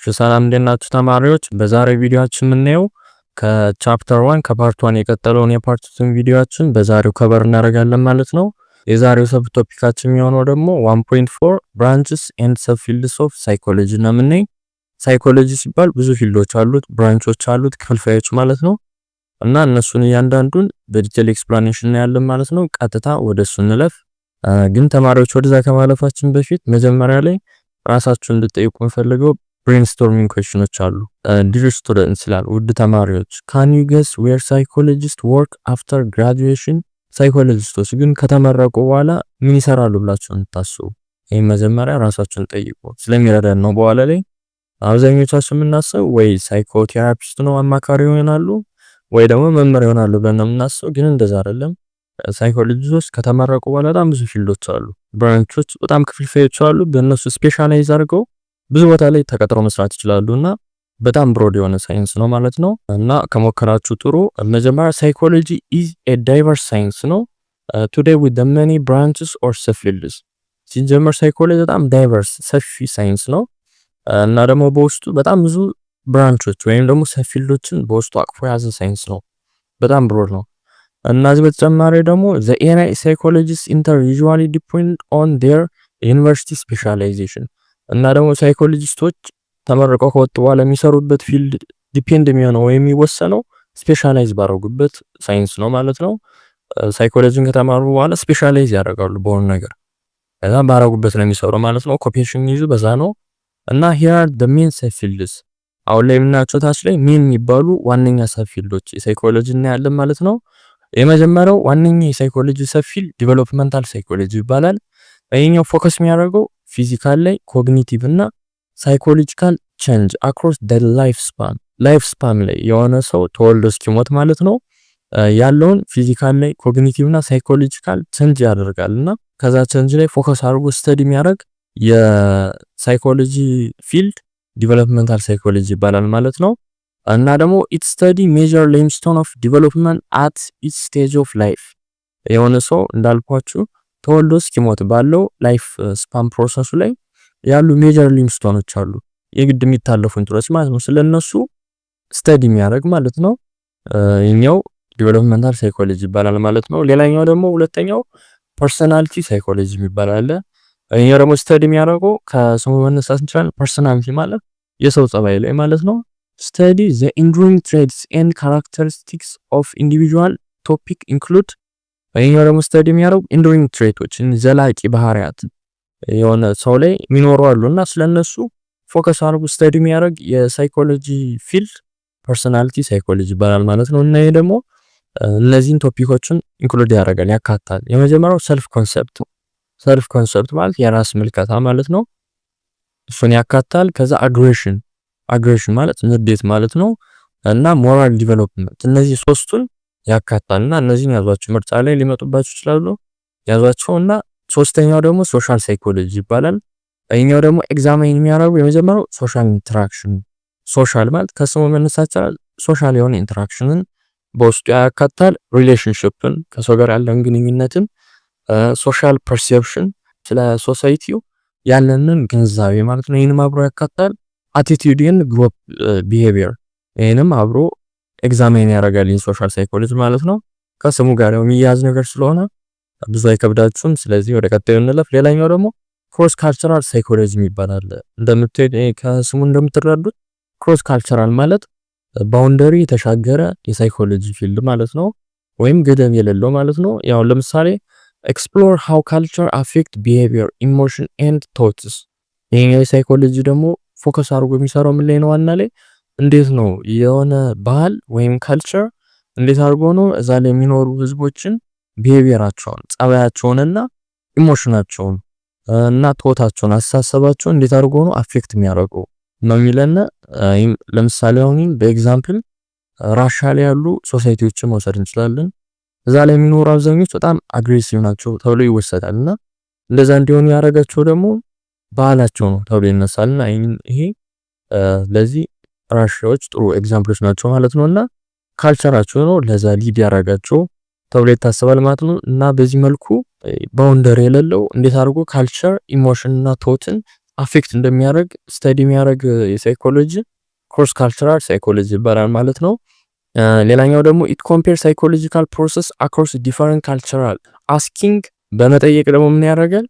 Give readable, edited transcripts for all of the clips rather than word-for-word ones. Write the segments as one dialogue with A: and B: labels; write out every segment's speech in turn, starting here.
A: ሰላም እንዴት ናችሁ ተማሪዎች? በዛሬው ቪዲዮአችን የምናየው ከቻፕተር 1 ከፓርት 1 የቀጠለውን የፓርት 2 ቪዲዮአችን በዛሬው ከበር እናደርጋለን ማለት ነው። የዛሬው ሰብ ቶፒካችን የሚሆነው ደግሞ 1.4 ብራንችስ ኤንድ ሰብ ፊልድስ ኦፍ ሳይኮሎጂ ነው የምናይ። ሳይኮሎጂ ሲባል ብዙ ፊልዶች አሉት፣ ብራንቾች አሉት፣ ክፍልፋዮች ማለት ነው። እና እነሱን እያንዳንዱን በዲቴል ኤክስፕላኔሽን እናያለን ማለት ነው። ቀጥታ ወደሱ እንለፍ። ግን ተማሪዎች ወደዛ ከማለፋችን በፊት መጀመሪያ ላይ ራሳችሁን እንድትጠይቁ የምፈልገው ብሬንስቶርሚንግ ኩዌስችኖች አሉ። ዲር ስቱደንትስ ይላል ውድ ተማሪዎች ካን ዩ ገስ ዌር ሳይኮሎጂስት ወርክ አፍተር ግራጁዌሽን። ሳይኮሎጂስቶች ግን ከተመረቁ በኋላ ምን ይሰራሉ ብላችሁ እንታስቡ? ይሄን መጀመሪያ ራሳችሁን ጠይቁ፣ ስለሚረዳን ነው። በኋላ ላይ አብዛኞቻችን የምናስበው ወይ ሳይኮቴራፒስት ነው አማካሪ ይሆናሉ ወይ ደግሞ መምህር ይሆናሉ ብለን ነው የምናስበው። ግን እንደዛ አይደለም። ሳይኮሎጂስቶች ከተመረቁ በኋላ በጣም ብዙ ፊልዶች አሉ፣ ብራንቾች፣ በጣም ክፍልፋዮች አሉ። በእነሱ ስፔሻላይዝ አድርገው ብዙ ቦታ ላይ ተቀጥረው መስራት ይችላሉና በጣም ብሮድ የሆነ ሳይንስ ነው ማለት ነው። እና ከሞከራችሁ ጥሩ። መጀመሪያ ሳይኮሎጂ ኢዝ ኤ ዳይቨርስ ሳይንስ ነው ቱዴይ ዊዝ ዘ መኒ ብራንችስ ኦር ሰብፊልድስ። ሲጀመር ሳይኮሎጂ በጣም ዳይቨርስ ሰፊ ሳይንስ ነው እና ደግሞ በውስጡ በጣም ብዙ ብራንቾች ወይም ደግሞ ሰብፊልዶችን በውስጡ አቅፎ የያዘ ሳይንስ ነው። በጣም ብሮድ ነው። እና እዚህ በተጨማሪ ደግሞ the area psychologists enter usually depend on their university specialization። እና ደግሞ ሳይኮሎጂስቶች ተመርቀው ከወጡ በኋላ የሚሰሩበት ፊልድ ዲፔንድ የሚሆነው ወይም የሚወሰነው ስፔሻላይዝ ባደረጉበት ሳይንስ ነው ማለት ነው። ሳይኮሎጂን ከተማሩ በኋላ ስፔሻላይዝ ያደርጋሉ በሆነ ነገር፣ ከዛ ባደረጉበት ነው የሚሰሩ ማለት ነው። ኦኩፔሽን ይዙ በዛ ነው። እና here are the main subfields። አሁን ላይ የምናያቸው ታች ላይ ሜን የሚባሉ ዋነኛ ሰብፊልዶች የሳይኮሎጂ እናያለን ማለት ነው። የመጀመሪያው ዋነኛ የሳይኮሎጂ ሰብፊልድ ዲቨሎፕመንታል ሳይኮሎጂ ይባላል። ይሄኛው ፎከስ የሚያደርገው ፊዚካል ላይ፣ ኮግኒቲቭ እና ሳይኮሎጂካል ቼንጅ አክሮስ ዘ ላይፍ ስፓን ላይ የሆነ ሰው ተወልዶ እስኪሞት ማለት ነው ያለውን ፊዚካል ላይ፣ ኮግኒቲቭ እና ሳይኮሎጂካል ቼንጅ ያደርጋልና ከዛ ቼንጅ ላይ ፎከስ አድርጎ ስተዲ የሚያደርግ የሳይኮሎጂ ፊልድ ዲቨሎፕመንታል ሳይኮሎጂ ይባላል ማለት ነው። እና ደግሞ ኢት ስተዲ ሜጀር ላይምስቶን ኦፍ ዲቨሎፕመንት አት ኢች ስቴጅ ኦፍ ላይፍ። የሆነ ሰው እንዳልኳችሁ ተወልዶ እስኪሞት ባለው ላይፍ ስፓን ፕሮሰሱ ላይ ያሉ ሜጀር ላይምስቶኖች አሉ፣ የግድ የሚታለፉ እንትሮች ማለት ነው። ስለነሱ ስተዲ የሚያደርግ ማለት ነው። ይሄኛው ዲቨሎፕመንታል ሳይኮሎጂ ይባላል ማለት ነው። ሌላኛው ደግሞ ሁለተኛው ፐርሰናሊቲ ሳይኮሎጂ ይባላል። ይሄኛው ደግሞ ስተዲ የሚያደርገው ከስሙ መነሳት እንችላለን። ፐርሰናሊቲ ማለት የሰው ጸባይ ላይ ማለት ነው። study the enduring traits and characteristics of individual topic include። ይሄኛው ደግሞ ስተዲ የሚያደርጉ enduring traits ዘላቂ ባህሪያት የሆነ ሰው ላይ የሚኖሩ አሉና ስለነሱ ፎከስ አድርጎ ስተዲ የሚያደርግ የሳይኮሎጂ ፊልድ ፐርሰናሊቲ ሳይኮሎጂ ይባላል ማለት ነው። እና ይሄ ደግሞ እነዚህን ቶፒኮችን ኢንክሉድ ያደርጋል፣ ያካታል። የመጀመሪያው ሰልፍ ኮንሰፕት ማለት የራስ ምልከታ ማለት ነው፣ እሱን ያካታል። ከዛ አግሬሽን ማለት ንዴት ማለት ነው። እና ሞራል ዲቨሎፕመንት እነዚህ ሶስቱን ያካታልና እነዚህን ያዟቸው፣ ምርጫ ላይ ሊመጡባችሁ ይችላሉ፣ ያዟቸው። እና ሶስተኛው ደግሞ ሶሻል ሳይኮሎጂ ይባላል። ይሄኛው ደግሞ ኤግዛማይን የሚያደርጉ የመጀመሪያው ሶሻል ኢንተራክሽን። ሶሻል ማለት ከስሙ መነሳት ይችላል፣ ሶሻል የሆነ ኢንተራክሽንን በውስጡ ያካታል። ሪሌሽንሺፕን ከሰው ጋር ያለን ግንኙነትን፣ ሶሻል ፐርሴፕሽን ስለ ሶሳይቲው ያለንን ግንዛቤ ማለት ነው። ይሄንም አብሮ ያካታል። አቲቲዩድ ኤንድ ግሩፕ ቢሄቪየር ይሄንም አብሮ ኤግዛማይን ያደርጋል ሶሻል ሳይኮሎጂ ማለት ነው። ከስሙ ጋር የሚያዝ ነገር ስለሆነ ብዙ አይከብዳችሁም። ስለዚህ ወደ ቀጣዩ እንለፍ። ሌላኛው ደግሞ ክሮስ ካልቸራል ሳይኮሎጂ ይባላል። ከስሙ እንደምትረዱት ክሮስ ካልቸራል ማለት ባውንደሪ የተሻገረ የሳይኮሎጂ ፊልድ ማለት ነው፣ ወይም ገደብ የሌለው ማለት ነው። ያው ለምሳሌ ኤክስፕሎር ሃው ካልቸር አፌክት ቢሄቪየር ኢሞሽን ኤንድ ቶትስ። ይሄኛው ሳይኮሎጂ ደግሞ ፎከስ አድርጎ የሚሰራው ምን ላይ ነው? ዋና ላይ እንዴት ነው የሆነ ባህል ወይም ካልቸር እንዴት አድርጎ ነው እዛ ላይ የሚኖሩ ህዝቦችን ቢሄቪየራቸውን፣ ጸባያቸውንና ኢሞሽናቸውን እና ቶታቸውን፣ አስተሳሰባቸውን እንዴት አድርጎ ነው አፌክት የሚያደርገው ነው የሚለና ለምሳሌ አሁን በኤግዛምፕል ራሻ ላይ ያሉ ሶሳይቲዎችን መውሰድ እንችላለን። እዛ ላይ የሚኖሩ አብዛኞቹ በጣም አግሬሲቭ ናቸው ተብሎ ይወሰዳልና እንደዛ እንዲሆኑ ያደረጋቸው ደግሞ ባህላቸው ነው ተብሎ ይነሳልና ይሄ ለዚህ ራሻዎች ጥሩ ኤግዛምፕሎች ናቸው ማለት ነውና ካልቸራቸው ነው ለዛ ሊድ ያደረጋቸው ተብሎ ይታሰባል ማለት ነው። እና በዚህ መልኩ ባውንደሪ የሌለው እንዴት አድርጎ ካልቸር ኢሞሽን እና ቶትን አፌክት እንደሚያደርግ ስተዲ የሚያደርግ የሳይኮሎጂ ክሮስ ካልቸራል ሳይኮሎጂ ይባላል ማለት ነው። ሌላኛው ደግሞ ኢት ኮምፔር ሳይኮሎጂካል ፕሮሰስ አክሮስ ዲፈረንት ካልቸራል አስኪንግ በመጠየቅ ደግሞ ምን ያደርጋል?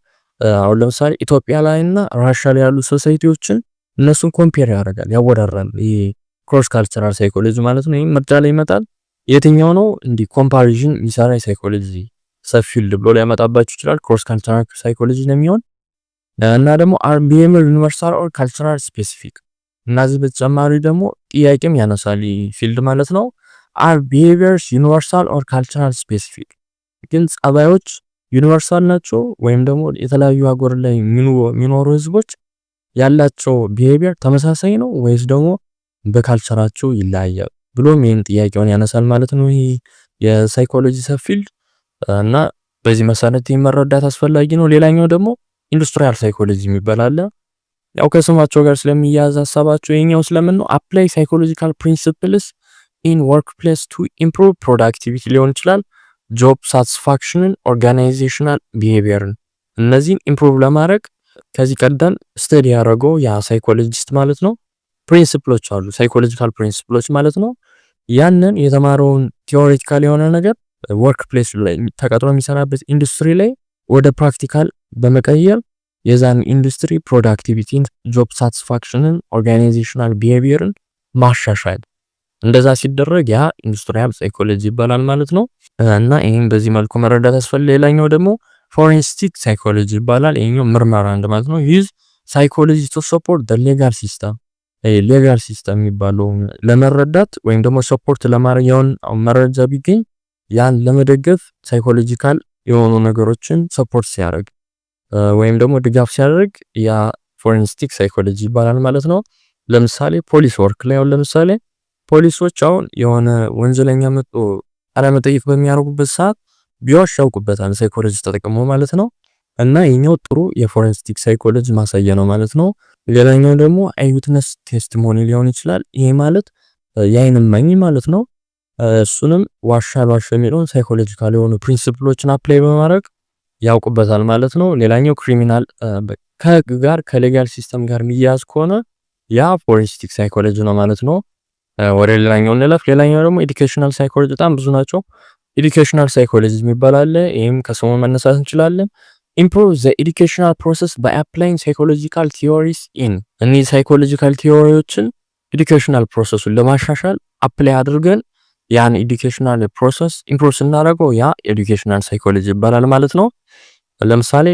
A: አሁን ለምሳሌ ኢትዮጵያ ላይ እና ራሻ ላይ ያሉ ሶሳይቲዎችን እነሱን ኮምፔር ያደርጋል፣ ያወዳድራል። ይሄ ክሮስ ካልቸራል ሳይኮሎጂ ማለት ነው። ይሄም ምርጫ ላይ ይመጣል። የትኛው ነው እንዲህ ኮምፓሪዥን የሚሰራ ሳይኮሎጂ ሰብ ፊልድ ብሎ ሊያመጣባችሁ ይችላል። ክሮስ ካልቸራል ሳይኮሎጂ ነው የሚሆን እና ደግሞ አር ቢሄቪየር ዩኒቨርሳል ኦር ካልቸራል ስፔሲፊክ እና እዚህ በተጨማሪ ደግሞ ጥያቄም ያነሳል ፊልድ ማለት ነው። አር ቢሄቪየርስ ዩኒቨርሳል ኦር ካልቸራል ስፔሲፊክ፣ ግን ጸባዮች ዩኒቨርሳል ናቸው ወይም ደግሞ የተለያዩ ሀገር ላይ የሚኖሩ ህዝቦች ያላቸው ቢሄቪየር ተመሳሳይ ነው ወይስ ደግሞ በካልቸራቸው ይለያያል ብሎ ምን ጥያቄውን ያነሳል ማለት ነው። ይሄ የሳይኮሎጂ ሰፊልድ እና በዚህ መሰረት መረዳት አስፈላጊ ነው። ሌላኛው ደግሞ ኢንዱስትሪያል ሳይኮሎጂ የሚባል አለ። ያው ከስማቸው ጋር ስለሚያያዝ ሐሳባቸው የኛው ስለምን ነው አፕላይ ሳይኮሎጂካል ፕሪንሲፕልስ ኢን ወርክ ፕሌስ ቱ ኢምፕሩቭ ፕሮዳክቲቪቲ ሊሆን ይችላል፣ ጆብ ሳቲስፋክሽንን፣ ኦርጋናይዜሽናል ቢሄቪየርን እነዚህን ኢምፕሩቭ ለማድረግ ከዚህ ቀደም ስተዲ ያደረገው ያ ሳይኮሎጂስት ማለት ነው ፕሪንሲፕሎች አሉ፣ ሳይኮሎጂካል ፕሪንሲፕሎች ማለት ነው። ያንን የተማረውን ቲዎሪቲካል የሆነ ነገር ወርክ ፕሌስ ላይ ተቀጥሮ የሚሰራበት ኢንዱስትሪ ላይ ወደ ፕራክቲካል በመቀየር የዛን ኢንዱስትሪ ፕሮዳክቲቪቲን፣ ጆብ ሳቲስፋክሽንን፣ ኦርጋናይዜሽናል ቢሄቪየርን ማሻሻል። እንደዛ ሲደረግ ያ ኢንዱስትሪያል ሳይኮሎጂ ይባላል ማለት ነው። እና ይሄን በዚህ መልኩ መረዳት ያስፈልጋል። ሌላኛው ደግሞ ፎሬንሲክ ሳይኮሎጂ ይባላል። ይሄኛው ምርመራ ማለት ነው። ዩዝ ሳይኮሎጂ ቱ ሰፖርት ዘ ሌጋል ሲስተም። ሌጋል ሲስተም የሚባለው ለመረዳት ወይም ደግሞ ሰፖርት ለማድረግ የሆነ መረጃ ቢገኝ ያን ለመደገፍ ሳይኮሎጂካል የሆኑ ነገሮችን ሰፖርት ሲያደርግ ወይም ደግሞ ድጋፍ ሲያደርግ ያ ፎሬንሲክ ሳይኮሎጂ ይባላል ማለት ነው። ለምሳሌ ፖሊስ ወርክ ላይ ለምሳሌ ፖሊሶች አሁን የሆነ ወንጀለኛ መጥቶ አለመጠየቅ በሚያደርጉበት ሰዓት ቢዋሽ ያውቁበታል ሳይኮሎጂ ተጠቅሞ ማለት ነው። እና ይሄኛው ጥሩ የፎሬንሲክ ሳይኮሎጂ ማሳያ ነው ማለት ነው። ሌላኛው ደግሞ አይዊትነስ ቴስቲሞኒ ሊሆን ይችላል። ይሄ ማለት የዓይን እማኝ ማለት ነው። እሱንም ዋሻ የሚለውን ሳይኮሎጂካል የሆኑ ፕሪንሲፕሎችን አፕላይ በማድረግ ያውቁበታል ማለት ነው። ሌላኛው ክሪሚናል ከህግ ጋር ከሌጋል ሲስተም ጋር የሚያያዝ ከሆነ ያ ፎሬንሲክ ሳይኮሎጂ ነው ማለት ነው። ወደ ሌላኛው እንለፍ። ሌላኛው ደግሞ ኤዱኬሽናል ሳይኮሎጂ በጣም ብዙ ናቸው። ኤዱኬሽናል ሳይኮሎጂ የሚባል አለ። ይሄም ከስሙ መነሳት እንችላለን። ኢምፕሩቭ ዘ ኤዱኬሽናል ፕሮሰስ ባይ አፕላይንግ ሳይኮሎጂካል ቲዮሪስ ኢን። እነዚህ ሳይኮሎጂካል ቲዮሪዎችን ኤዱኬሽናል ፕሮሰሱን ለማሻሻል አፕላይ አድርገን ያን ኤዱኬሽናል ፕሮሰስ ኢምፕሩቭ ስናደርገው ያ ኤዱኬሽናል ሳይኮሎጂ ይባላል ማለት ነው። ለምሳሌ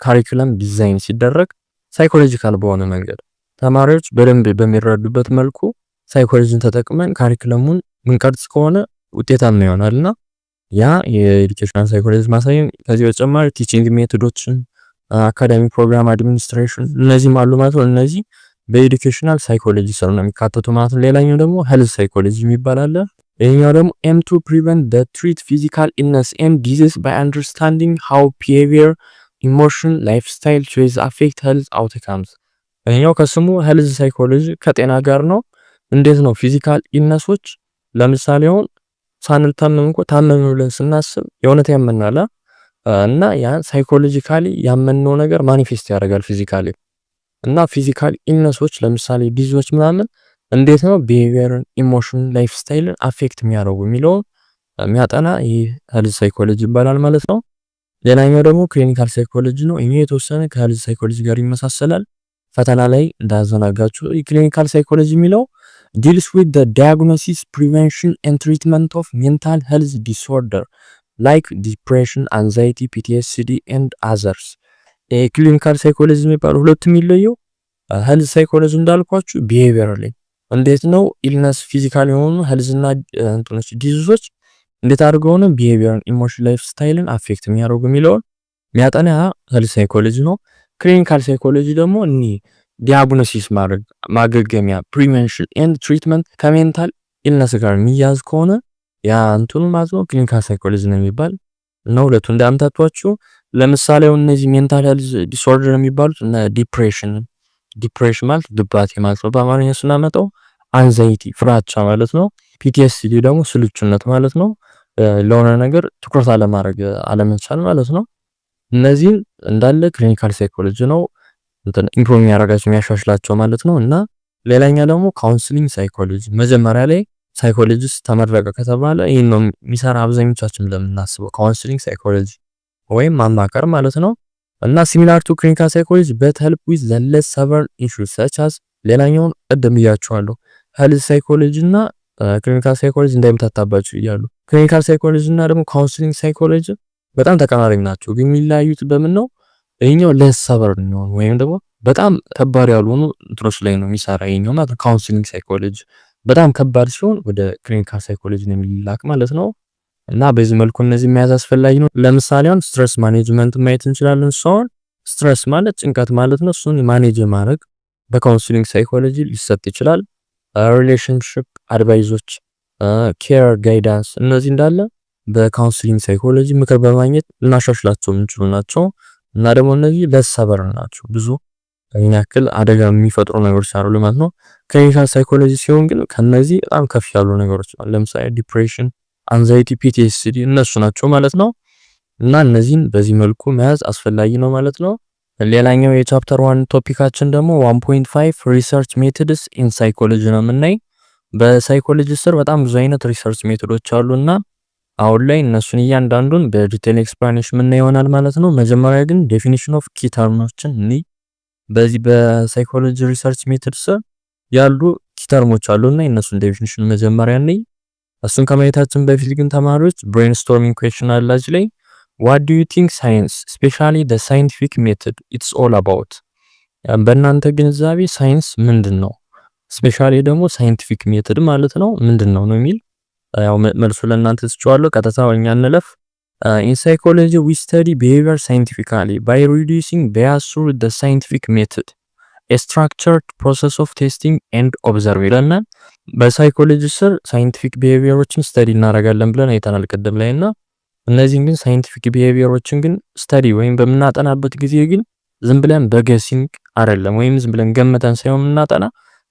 A: ካሪኩለም ዲዛይን ሲደረግ ሳይኮሎጂካል በሆነ መንገድ ተማሪዎች በደንብ በሚረዱበት መልኩ ሳይኮሎጂን ተጠቅመን ካሪኩለሙን ምንቀርጽ ከሆነ ውጤታማ ይሆናልና ያ የኤዱኬሽናል ሳይኮሎጂ ማሳየን። ከዚህ በተጨማሪ ቲቺንግ ሜቶዶችን፣ አካዳሚክ ፕሮግራም አድሚኒስትሬሽን እነዚህም አሉ ማለት ነው። እነዚህ በኤዱኬሽናል ሳይኮሎጂ ስር ነው የሚካተቱ ማለት ነው። ሌላኛው ደግሞ ሄልዝ ሳይኮሎጂ የሚባል አለ። ይሄኛው ደግሞ ኤም ቱ ፕሪቨንት ዘ ትሪት ፊዚካል ኢልነስ ኤንድ ዲዚዝ ባይ አንደርስታንዲንግ ሃው ቢሄቪየር፣ ኢሞሽን፣ ላይፍ ስታይል ቾይስ አፌክት ሄልዝ አውትካምስ። ይሄኛው ከስሙ ሄልዝ ሳይኮሎጂ ከጤና ጋር ነው። እንዴት ነው ፊዚካል ኢልነሶች ለምሳሌ አሁን ሳንታመም እንኳን ታመም ብለን ስናስብ የእውነት ያመናል እና ያን ሳይኮሎጂካሊ ያመነው ነገር ማኒፌስት ያደርጋል ፊዚካሊ። እና ፊዚካል ኢልነሶች ለምሳሌ ዲዚዞች ምናምን እንዴት ነው ቢሄቪየርን፣ ኢሞሽን፣ ላይፍ ስታይልን አፌክት የሚያደርጉ የሚለውን የሚያጠና ይህ ሄልዝ ሳይኮሎጂ ይባላል ማለት ነው። ሌላኛው ደግሞ ክሊኒካል ሳይኮሎጂ ነው። ይሄ የተወሰነ ከሄልዝ ሳይኮሎጂ ጋር ይመሳሰላል። ፈተና ላይ እንዳዘናጋችሁ ክሊኒካል ሳይኮሎጂ የሚለው deals with the diagnosis, prevention and treatment of mental health disorder like depression, anxiety, PTSD and others። ክሊኒካል ሳይኮሎጂ የሚባሉ ሁለቱ የሚለየው ሄልዝ ሳይኮሎጂ እንዳልኳችሁ ቢሄቪየር ላይ እንዴት ነው ኢልነስ ፊዚካል የሆኑ ሄልዝና እንትኖች ዲዚዞች እንዴት አድርገው ነው ቢሄቪየርን፣ ኢሞሽን፣ ላይፍ ስታይልን አፌክት የሚያደርጉ የሚለውን የሚያጠና ሄልዝ ሳይኮሎጂ ነው። ክሊኒካል ሳይኮሎጂ ደግሞ ዲያግኖሲስ ማድረግ፣ ማገገሚያ፣ ፕሪቨንሽን ኤንድ ትሪትመንት ከሜንታል ኢልነስ ጋር የሚያዝ ከሆነ ያ እንትኑ ማለት ነው ክሊኒካል ሳይኮሎጂ ነው የሚባል ነው። ሁለቱ እንዳምታቷችሁ ለምሳሌ እነዚህ ሜንታል ሄልዝ ዲስኦርደር የሚባሉት እና ዲፕሬሽን ማለት ድባቴ ማለት ነው በአማርኛ ስናመጣው፣ አንዛይቲ ፍራቻ ማለት ነው፣ ፒቲኤስዲ ደግሞ ስልቹነት ማለት ነው፣ ለሆነ ነገር ትኩረት አለማድረግ አለመቻል ማለት ነው። እነዚህን እንዳለ ክሊኒካል ሳይኮሎጂ ነው። ኢምፕሩቭ የሚያደርጋቸው የሚያሻሽላቸው ማለት ነው። እና ሌላኛ ደግሞ ካውንስሊንግ ሳይኮሎጂ መጀመሪያ ላይ ሳይኮሎጂስት ተመረቀ ከተባለ ይሄን ነው የሚሰራ አብዛኞቻችን እንደምናስበው ካውንስሊንግ ሳይኮሎጂ ወይም ማማከር ማለት ነው። እና ሲሚላር ቱ ክሊኒካል ሳይኮሎጂ በት ሄልፕ ዊዝ ዘ ሌስ ሰቨር ኢሹስ ሰች አዝ ሌላኛውን ቀደም ብያቸዋለሁ ሄልዝ ሳይኮሎጂ እና ክሊኒካል ሳይኮሎጂ እንዳይምታታባችሁ እያሉ ክሊኒካል ሳይኮሎጂ እና ደግሞ ካውንስሊንግ ሳይኮሎጂ በጣም ተቀራራቢ ናቸው። ግን የሚለያዩት በምን ነው? ይሄኛው ሌስ ሰቨር ነው ወይም ደግሞ በጣም ከባድ ያልሆኑ እንትሮች ላይ ነው የሚሰራ ይሄኛው ማለት ነው። ካውንስሊንግ ሳይኮሎጂ በጣም ከባድ ሲሆን ወደ ክሊኒካል ሳይኮሎጂ ነው የሚላክ ማለት ነው። እና በዚህ መልኩ እነዚህ መያዝ አስፈላጊ ነው። ለምሳሌ አሁን ስትረስ ማኔጅመንት ማየት እንችላለን። ሰውን ስትረስ ማለት ጭንቀት ማለት ነው። እሱን ማኔጅ ማድረግ በካውንስሊንግ ሳይኮሎጂ ሊሰጥ ይችላል። ሪሌሽንሺፕ አድቫይዞች፣ ኬር ጋይዳንስ እነዚህ እንዳለ በካውንስሊንግ ሳይኮሎጂ ምክር በማግኘት ልናሻሽላቸው የምንችሉ ናቸው። እና ደግሞ እነዚህ ለሰበር ናቸው ብዙ ይህን ያክል አደጋ የሚፈጥሩ ነገሮች አሉ ማለት ነው። ክሊኒካል ሳይኮሎጂ ሲሆን ግን ከነዚህ በጣም ከፍ ያሉ ነገሮች ነው። ለምሳሌ ዲፕሬሽን፣ አንዛይቲ፣ ፒቲኤስዲ እነሱ ናቸው ማለት ነው። እና እነዚህን በዚህ መልኩ መያዝ አስፈላጊ ነው ማለት ነው። ሌላኛው የቻፕተር 1 ቶፒካችን ደግሞ 1.5 ሪሰርች ሜቶድስ ኢን ሳይኮሎጂ ነው የምናይ። በሳይኮሎጂ ስር በጣም ብዙ አይነት ሪሰርች ሜቶዶች አሉና አሁን ላይ እነሱን እያንዳንዱን በዲቴል ኤክስፕላኔሽን የምናይ ይሆናል ማለት ነው። መጀመሪያ ግን ዴፊኒሽን ኦፍ ኪ ተርሞችን እንይ። በዚህ በሳይኮሎጂ ሪሰርች ሜቶድ ስር ያሉ ኪ ተርሞች አሉና እነሱን ዴፊኒሽን መጀመሪያ እንይ። እሱን ከማየታችን በፊት ግን ተማሪዎች ብሬንስቶርሚንግ ኩዌስችን አላችሁ ላይ what do you think science especially the scientific method it's all about? በእናንተ ግንዛቤ ሳይንስ ምንድነው? ስፔሻሊ ደግሞ ሳይንቲፊክ ሜቶድ ማለት ነው ምንድነው ነው የሚል ያው መልሱ ለእናንተ ትችዋለሁ። ቀጥታ ወኛ እንለፍ። in psychology we study behavior scientifically by reducing bias through the scientific method, a structured process of testing and observation. በሳይኮሎጂ ስር ሳይንቲፊክ ቢሄቪየሮችን ስተዲ እናደርጋለን ብለን አይተናል ቀደም ላይና እነዚህን ግን ሳይንቲፊክ ቢሄቪየሮችን ግን ስተዲ ወይም በምናጠናበት ጊዜ ግን ዝም ብለን በገሲንግ አይደለም ወይም ዝም ብለን ገመተን ሳይሆን እናጠና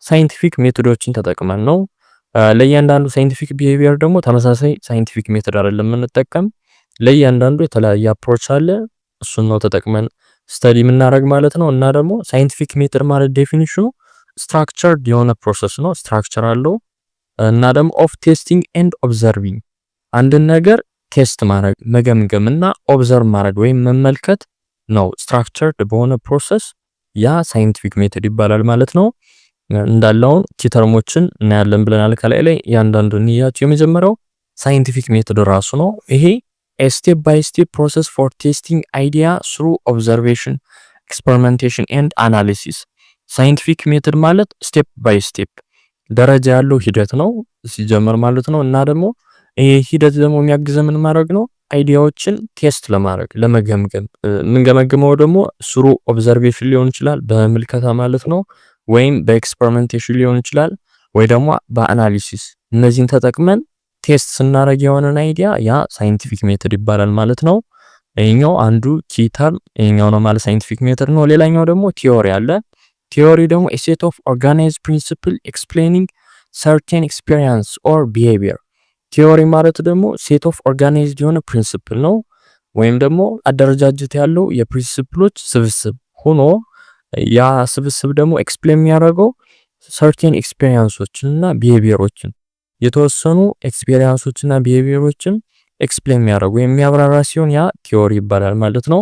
A: ሳይንቲፊክ ሜቶዶችን ተጠቅመን ነው። ለእያንዳንዱ ሳይንቲፊክ ቢሄቪየር ደግሞ ተመሳሳይ ሳይንቲፊክ ሜቶድ አይደለም የምንጠቀም። ለእያንዳንዱ የተለያየ አፕሮች አለ። እሱን ነው ተጠቅመን ስተዲ የምናደርግ ማለት ነው። እና ደግሞ ሳይንቲፊክ ሜቶድ ማለት ዴፊኒሽኑ ስትራክቸርድ የሆነ ፕሮሰስ ነው። ስትራክቸር አለው እና ደግሞ ኦፍ ቴስቲንግ ኤንድ ኦብዘርቪንግ አንድን ነገር ቴስት ማድረግ መገምገም እና ኦብዘርቭ ማድረግ ወይም መመልከት ነው። ስትራክቸርድ በሆነ ፕሮሰስ ያ ሳይንቲፊክ ሜቶድ ይባላል ማለት ነው። እንዳለውን ኪ ተርሞችን እናያለን ብለናል ከላይ ላይ ያንዳንዱ ንያቸው። የመጀመሪያው ሳይንቲፊክ ሜቶድ ራሱ ነው። ይሄ a step by step process for testing idea through observation, experimentation and analysis. ሳይንቲፊክ ሜቶድ ማለት ስቴፕ ባይ ስቴፕ ደረጃ ያለው ሂደት ነው ሲጀመር ማለት ነው። እና ደግሞ ይሄ ሂደት ደግሞ የሚያግዘን ምን ማድረግ ነው? አይዲያዎችን ቴስት ለማድረግ ለመገምገም። የምንገመግመው ደግሞ ስሩ ኦብዘርቬሽን ሊሆን ይችላል በምልከታ ማለት ነው፣ ወይም በኤክስፐሪመንቴሽን ሊሆን ይችላል፣ ወይ ደግሞ በአናሊሲስ። እነዚህን ተጠቅመን ቴስት ስናደርግ የሆነን አይዲያ ያ ሳይንቲፊክ ሜቶድ ይባላል ማለት ነው። ይሄኛው አንዱ ኪ ተርም ይሄኛው ነው ማለት ሳይንቲፊክ ሜቶድ ነው። ሌላኛው ደግሞ ቲዮሪ አለ። ቲዮሪ ደግሞ a set of organized principle explaining certain experience or behavior። ቲዮሪ ማለት ደግሞ ሴት ኦፍ ኦርጋናይዝድ የሆነ ፕሪንሲፕል ነው ወይም ደግሞ አደረጃጀት ያለው የፕሪንሲፕሎች ስብስብ ሆኖ ያ ስብስብ ደግሞ ኤክስፕሌን የሚያደርገው certain experienceዎችን እና behaviorዎችን የተወሰኑ ኤክስፒሪየንሶችና ቢሄቪየሮችን ኤክስፕሌን የሚያደርጉ የሚያብራራ ሲሆን ያ ቲዮሪ ይባላል ማለት ነው።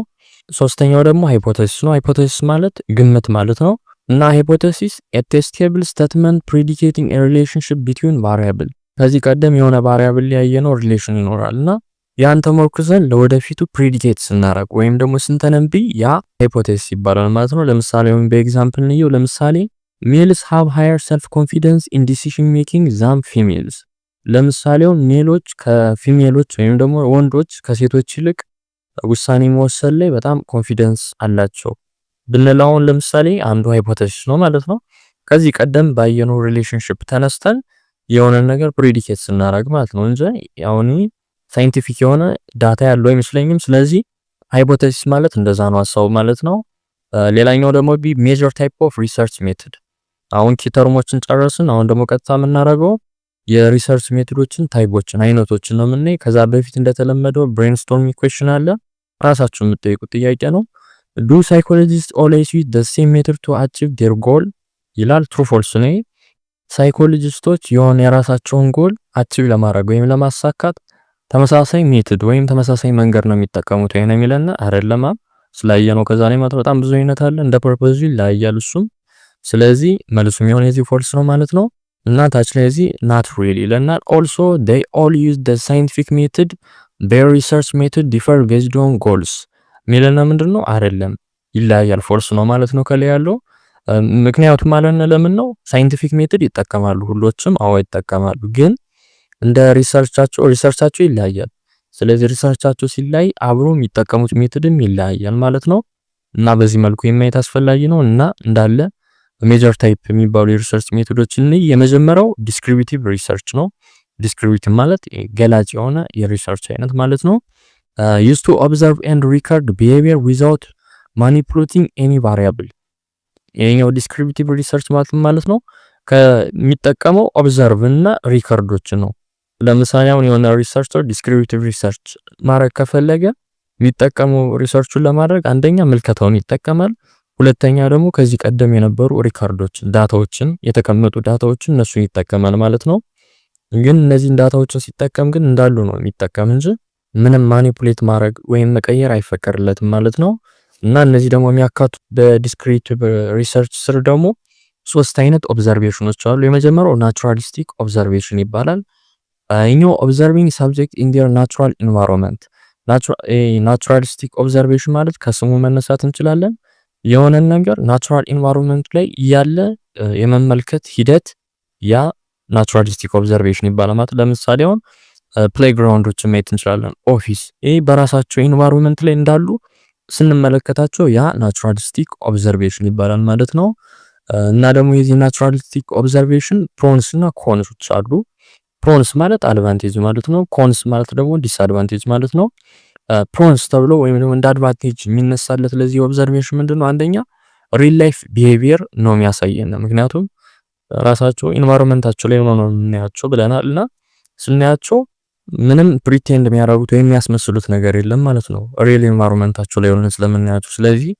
A: ሶስተኛው ደግሞ ሃይፖቴሲስ ነው። ሃይፖቴሲስ ማለት ግምት ማለት ነው። እና ሃይፖቴሲስ a testable statement predicating a relationship between variable። ከዚህ ቀደም የሆነ ቫሪያብል ያየነው ሪሌሽን ይኖራል እና ያን ተመርኩዘን ለወደፊቱ ፕሪዲኬት ስናደርግ ወይም ደግሞ ስንተነብይ ያ ሃይፖቴሲስ ይባላል ማለት ነው። ለምሳሌ ወይም በኤግዛምፕል እንየው። ለምሳሌ ሜልስ ሃቭ ሃየር ሰልፍ ኮንፊደንስ ኢን ዲሲዥን ሜኪንግ ዛም ፊሜልስ። ለምሳሌ ሜሎች ከፊሜሎች ወይም ደግሞ ወንዶች ከሴቶች ይልቅ ውሳኔ መወሰን ላይ በጣም ኮንፊደንስ አላቸው ብንላውን ለምሳሌ አንዱ ሃይፖቴሲስ ነው ማለት ነው። ከዚህ ቀደም ባየነው ሪሌሽንሺፕ ተነስተን የሆነ ነገር ፕሪዲኬት ስናደርግ ማለት ነው እንጂ ያውኒ ሳይንቲፊክ የሆነ ዳታ ያለው አይመስለኝም። ስለዚህ ሃይፖቴሲስ ማለት እንደዛ ነው ሐሳቡ ማለት ነው። ሌላኛው ደግሞ ሜጀር ታይፕ ኦፍ ሪሰርች ሜቶድ። አሁን ኪ ተርሞችን ጨረስን። አሁን ደግሞ ቀጥታ የምናደርገው የሪሰርች ሜቶዶችን ታይፖችን አይነቶችን ነው የምናይ። ከዛ በፊት እንደተለመደው ብሬንስቶርሚንግ ኩዌስችን አለ ራሳችሁ የምትጠይቁት ጥያቄ ነው። ዱ ሳይኮሎጂስት ኦልዌይስ ዩዝ ዘ ሴም ሜተድ ቱ አቺቭ ዴር ጎል ይላል። ትሩ ፎልስ ነው። ሳይኮሎጂስቶች የሆነ የራሳቸውን ጎል አቺቭ ለማድረግ ወይም ለማሳካት ተመሳሳይ ሜተድ ወይም ተመሳሳይ መንገድ ነው የሚጠቀሙት ወይ ነው የሚለና አይደለማ። ስላየነው ከዛ ላይ ማለት በጣም ብዙ አይነት አለ። እንደ ፐርፖዙ ይለያያል እሱም። ስለዚህ መልሱ የሚሆነው የዚህ ፎልስ ነው ማለት ነው። እና ታች ላይ እዚህ not really ይለናል። also they all use the scientific method their research method differ based on goals ሚለና ምንድነው አይደለም ይለያያል ፎልስ ነው ማለት ነው ከላይ ያለው። ምክንያቱም ማለት ነው ለምን ነው ሳይንቲፊክ ሜተድ ይጠቀማሉ ሁሎችም አዎ ይጠቀማሉ፣ ግን እንደ ሪሰርቻቸው ይለያያል። ስለዚህ ሪሰርቻቸው ሲለያይ አብሮ የሚጠቀሙት ሜተድም ይለያያል ማለት ነው። እና በዚህ መልኩ የማየት አስፈላጊ ነው። እና እንዳለ ሜጀር ታይፕ የሚባሉ የሪሰርች ሜቶዶችን የመጀመሪያው ዲስክሪፕቲቭ ሪሰርች ነው። ዲስክሪፕቲቭ ማለት ገላጭ የሆነ የሪሰርች አይነት ማለት ነው። ዩዝ ቱ ኦብዘርቭ ኤንድ ሪከርድ ቢሄቪየር ዊዛውት ማኒፑሌቲንግ ኤኒ ቫሪያብል። ይሄኛው ዲስክሪፕቲቭ ሪሰርች ማለት ነው ከሚጠቀመው ኦብዘርቭ እና ሪከርዶች ነው። ለምሳሌ አሁን የሆነ ሪሰርቸር ዲስክሪፕቲቭ ሪሰርች ማድረግ ከፈለገ የሚጠቀመው ሪሰርቹን ለማድረግ አንደኛ ምልከታውን ይጠቀማል። ሁለተኛ ደግሞ ከዚህ ቀደም የነበሩ ሪካርዶች ዳታዎችን የተቀመጡ ዳታዎችን እነሱን ይጠቀማል ማለት ነው። ግን እነዚህን ዳታዎችን ሲጠቀም ግን እንዳሉ ነው የሚጠቀም እንጂ ምንም ማኒፑሌት ማድረግ ወይም መቀየር አይፈቀድለትም ማለት ነው። እና እነዚህ ደግሞ የሚያካቱት በዲስክሪፕቲቭ ሪሰርች ስር ደግሞ ሶስት አይነት ኦብዘርቬሽኖች አሉ። የመጀመሪያው ናቹራሊስቲክ ኦብዘርቬሽን ይባላል። ይሄኛው ኦብዘርቪንግ ሳብጀክት ኢን ዴር ናቹራል ኢንቫይሮንመንት። ናቹራሊስቲክ ኦብዘርቬሽን ማለት ከስሙ መነሳት እንችላለን የሆነን ነገር ናቹራል ኢንቫይሮንመንት ላይ ያለ የመመልከት ሂደት ያ ናቹራሊስቲክ ኦብዘርቬሽን ይባላል ማለት። ለምሳሌ አሁን ፕሌይግራውንዶችን ማየት እንችላለን። ኦፊስ ይሄ በራሳቸው ኢንቫይሮንመንት ላይ እንዳሉ ስንመለከታቸው ያ ናቹራሊስቲክ ኦብዘርቬሽን ይባላል ማለት ነው። እና ደግሞ የዚህ ናቹራሊስቲክ ኦብዘርቬሽን ፕሮንስ እና ኮንሶች አሉ። ፕሮንስ ማለት አድቫንቴጅ ማለት ነው። ኮንስ ማለት ደግሞ ዲስአድቫንቴጅ ማለት ነው። ፕሮንስ ተብሎ ወይም ደግሞ እንደ አድቫንቴጅ የሚነሳለት ለዚህ ኦብዘርቬሽን ምንድነው? አንደኛ ሪል ላይፍ ቢሄቪየር ነው የሚያሳየን። ምክንያቱም ራሳቸው ኢንቫይሮንመንታቸው ላይ ነው የምናያቸው ብለናል እና ስናያቸው ምንም ፕሪቴንድ የሚያደርጉት ወይም የሚያስመስሉት ነገር የለም ማለት ነው ሪል ኢንቫይሮንመንታቸው ላይ ሆነን ስለምናያቸው። ስለዚህ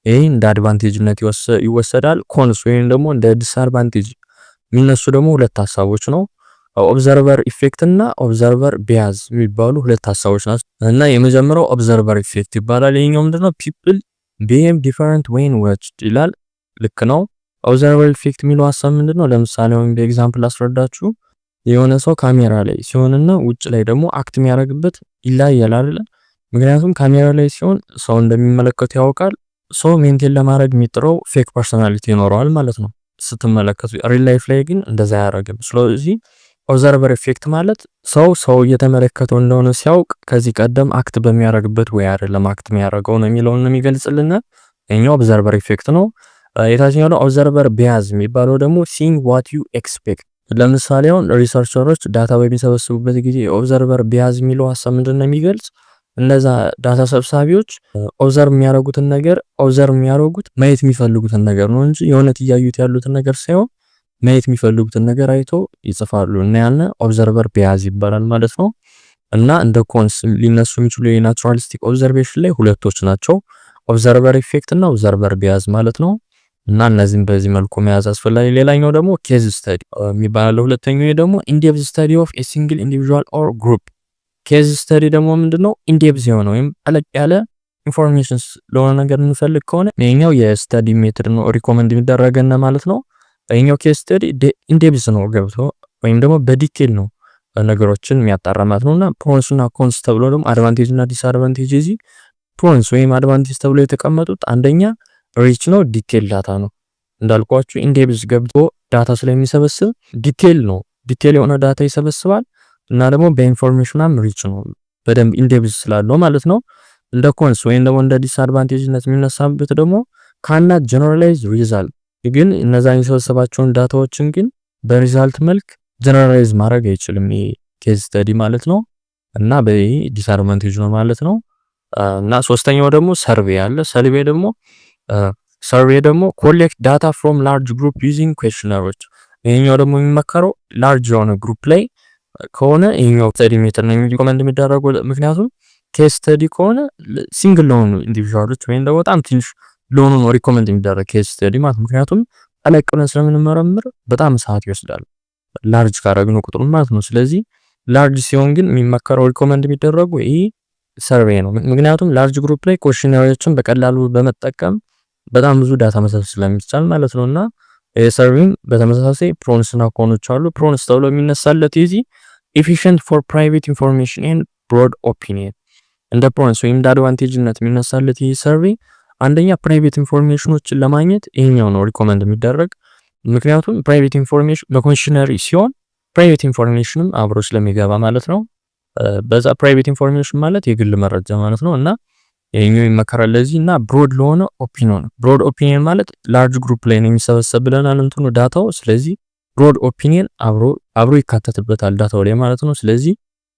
A: ይሄ እንደ አድቫንቴጅነት ይወሰዳል። ኮንስ ወይም ደግሞ እንደ ዲስአድቫንቴጅ የሚነሱ ደግሞ ሁለት ሀሳቦች ነው። ኦብዘርቨር ኢፌክት እና ኦብዘርቨር ቢያዝ የሚባሉ ሁለት ሀሳቦች ናቸው። እና የመጀመሪያው ኦብዘርቨር ኢፌክት ይባላል። ይሄኛው ምንድነው? ፒፕል ቢሄቭ ዲፈረንት ዌን ዋችድ ይላል። ልክ ነው። ኦብዘርቨር ኢፌክት የሚለው ሀሳብ ምንድነው? ለምሳሌ ወይም በኤግዛምፕል አስረዳችሁ የሆነ ሰው ካሜራ ላይ ሲሆንና ውጭ ላይ ደግሞ አክት የሚያደርግበት ይለያያል አይደል? ምክንያቱም ካሜራ ላይ ሲሆን ሰው እንደሚመለከቱ ያውቃል። ሰው ሜንቴን ለማድረግ የሚጥረው ፌክ ፐርሰናሊቲ ይኖረዋል ማለት ነው ስትመለከቱ። ሪል ላይፍ ላይ ግን እንደዛ አያደርግም። ስለዚህ ኦብዘርቨር ኢፌክት ማለት ሰው እየተመለከተው እንደሆነ ሲያውቅ ከዚህ ቀደም አክት በሚያደርግበት ወይ አይደለም አክት የሚያደርገው ነው የሚለውን ነው የሚገልጽልና የኛው ኦብዘርቨር ኢፌክት ነው። የታችኛው ነው ኦብዘርቨር ቢያዝ የሚባለው ደግሞ ሲንግ ዋት ዩ ኤክስፔክት። ለምሳሌ አሁን ሪሰርቸሮች ዳታ በሚሰበስቡበት ጊዜ ኦብዘርቨር ቢያዝ የሚለው ሀሳብ ምንድነው የሚገልጽ? እነዛ ዳታ ሰብሳቢዎች ኦብዘርቭ የሚያደርጉትን ነገር ኦብዘርቭ የሚያደርጉት ማየት የሚፈልጉትን ነገር ነው እንጂ የእውነት እያዩት ያሉትን ነገር ሳይሆን ማየት የሚፈልጉትን ነገር አይቶ ይጽፋሉ እና ያለ ኦብዘርቨር ቢያዝ ይባላል ማለት ነው። እና እንደ ኮንስ ሊነሱ የሚችሉ የናቹራሊስቲክ ኦብዘርቬሽን ላይ ሁለቶች ናቸው፣ ኦብዘርቨር ኢፌክት እና ኦብዘርቨር ቢያዝ ማለት ነው። እና እነዚህም በዚህ መልኩ መያዝ አስፈላጊ። ሌላኛው ደግሞ ኬዝ ስተዲ የሚባለው ሁለተኛው ደግሞ ኢንዴፕዝ ስተዲ ኦፍ ኤ ሲንግል ኢንዲቪጁዋል ኦር ግሩፕ። ኬዝ ስተዲ ደግሞ ምንድነው? ኢንዴፕዝ የሆነ ወይም ጠለቅ ያለ ኢንፎርሜሽንስ ለሆነ ነገር እንፈልግ ከሆነ ይሄኛው የስተዲ ሜትድ ነው ሪኮመንድ የሚደረገና ማለት ነው። ይሄኛው ኬዝ ስተዲ ኢንዴፕዝ ነው ገብቶ ወይም ደግሞ በዲቴል ነው ነገሮችን የሚያጣራ ማለት ነውና ፕሮንስ እና ኮንስ ተብሎ ደግሞ አድቫንቴጅ እና ዲስአድቫንቴጅ። እዚህ ፕሮንስ ወይም አድቫንቴጅ ተብሎ የተቀመጡት አንደኛ ሪች ነው፣ ዲቴል ዳታ ነው። እንዳልኳችሁ ኢንዴፕዝ ገብቶ ዳታ ስለሚሰበስብ ዲቴል ነው፣ ዲቴል የሆነ ዳታ ይሰበስባል እና ደግሞ በኢንፎርሜሽናም ሪች ነው በደንብ ኢንዴፕዝ ስላለው ማለት ነው። እንደ ኮንስ ወይም ደግሞ እንደ ዲስአድቫንቴጅነት የሚነሳበት ደግሞ ካናት ጀነራላይዝ ሪዛልት፣ ግን እነዛን የሰበሰባቸውን ዳታዎችን ግን በሪዛልት መልክ ጀነራላይዝ ማድረግ አይችልም ይሄ ኬዝ ስተዲ ማለት ነው። እና በዚህ ዲስአድቫንቴጅ ነው ማለት ነው። እና ሶስተኛው ደግሞ ሰርቬይ አለ። ሰርቬይ ደግሞ ኮሌክት ዳታ ፍሮም ላርጅ ግሩፕ ዩዚንግ ኩዌስቸነሮች። ይሄኛው ደግሞ የሚመከረው ላርጅ የሆነ ግሩፕ ላይ ከሆነ ይሄኛው ስተዲ ሜተድ ነው ሪኮመንድ የሚደረገው። ምክንያቱም ኬስ ስተዲ ከሆነ ሲንግል ለሆኑ ኢንዲቪጁዋሎች ወይም ደግሞ በጣም ትንሽ ለሆኑ ነው ሪኮመንድ የሚደረግ ኬስ ስተዲ ማለት ምክንያቱም ጠለቅ ብለን ስለምንመረምር በጣም ሰዓት ይወስዳል ላርጅ ካረግነው ቁጥሩ ማለት ነው። ስለዚህ ላርጅ ሲሆን ግን የሚመከረው ሪኮመንድ የሚደረጉ ይሄ ሰርቬይ ነው። ምክንያቱም ላርጅ ግሩፕ ላይ ኮሽነሪዎችን በቀላሉ በመጠቀም በጣም ብዙ ዳታ መሰብሰብ ስለሚቻል ማለት ነውና ሰርቬይም በተመሳሳይ ፕሮንስ እና ኮኖች አሉ። ፕሮንስ ተብሎ የሚነሳለት easy efficient for private information and broad opinion እንደ ፕሮንስ ወይም እንደ አድቫንቴጅነት የሚነሳለት ይህ ሰርቬይ አንደኛ ፕራይቬት ኢንፎርሜሽኖችን ለማግኘት ይሄኛው ነው ሪኮመንድ የሚደረግ ምክንያቱም ፕራይቬት ኢንፎርሜሽን በኮንሽነሪ ሲሆን ፕራይቬት ኢንፎርሜሽንም አብሮ ስለሚገባ ማለት ነው። በዛ ፕራይቬት ኢንፎርሜሽን ማለት የግል መረጃ ማለት ነው እና ይሄኛው ይመከራል ለዚህ እና ብሮድ ለሆነ ኦፒኒየን ብሮድ ኦፒኒየን ማለት ላርጅ ግሩፕ ላይ ነው የሚሰበሰብ ብለናል እንትኑ ዳታው ስለዚህ ብሮድ ኦፒኒየን አብሮ ይካተትበታል ዳታው ላይ ማለት ነው። ስለዚህ